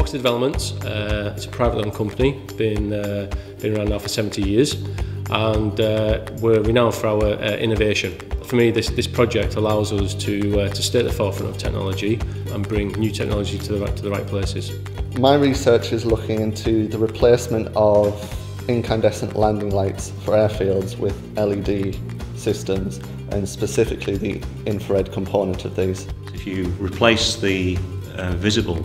Oxley Development. It's a privately owned company, been around now for 70 years, and we're renowned for our innovation. For me, this project allows us to stay at the forefront of technology and bring new technology to the right places. My research is looking into the replacement of incandescent landing lights for airfields with LED systems, and specifically the infrared component of these. If you replace the visible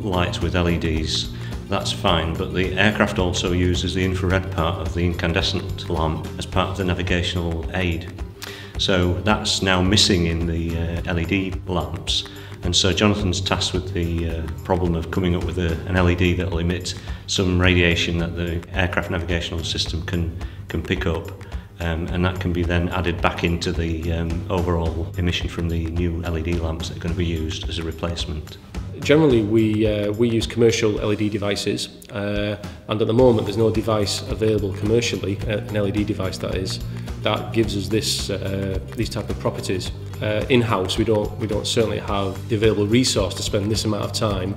lights with LEDs, that's fine, but the aircraft also uses the infrared part of the incandescent lamp as part of the navigational aid. So that's now missing in the LED lamps, and so Jonathan's tasked with the problem of coming up with an LED that will emit some radiation that the aircraft navigational system can pick up, and that can be then added back into the overall emission from the new LED lamps that are going to be used as a replacement. Generally, we use commercial LED devices, and at the moment there's no device available commercially, an LED device that is, that gives us these type of properties. In-house, we don't certainly have the available resource to spend this amount of time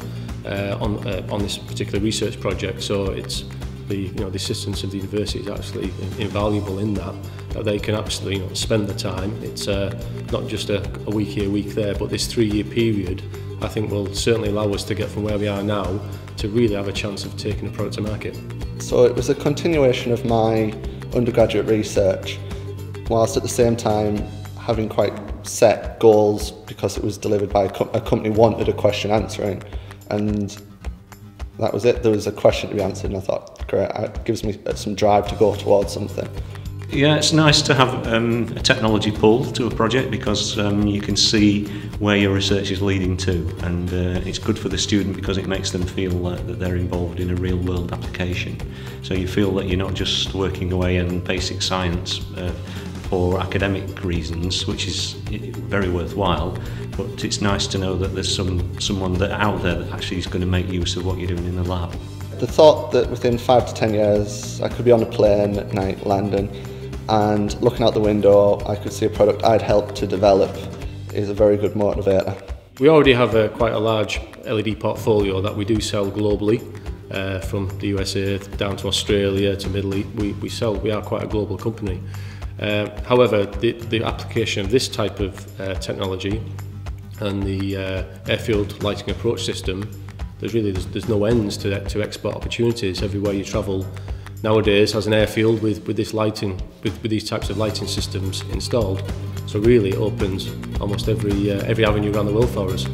on this particular research project. So it's the assistance of the university is actually invaluable in that they can absolutely spend the time. It's not just a week here, a week there, but this 3-year period I think will certainly allow us to get from where we are now to really have a chance of taking the product to market. So it was a continuation of my undergraduate research, whilst at the same time having quite set goals, because it was delivered by a company wanted a question answering, and that was it. There was a question to be answered, and I thought, great, it gives me some drive to go towards something. Yeah, it's nice to have a technology pull to a project, because you can see where your research is leading to, and it's good for the student because it makes them feel that they're involved in a real world application. So you feel that you're not just working away in basic science for academic reasons, which is very worthwhile, but it's nice to know that there's someone out there that actually is going to make use of what you're doing in the lab. The thought that within 5 to 10 years I could be on a plane at night landing, and looking out the window I could see a product I'd helped to develop is a very good motivator. We already have quite a large LED portfolio that we do sell globally, from the USA down to Australia to Middle East. We are quite a global company. However, the application of this type of technology and the airfield lighting approach system, there's no ends to export opportunities. Everywhere you travel nowadays has an airfield with this lighting, with these types of lighting systems installed. So really it opens almost every avenue around the world for us.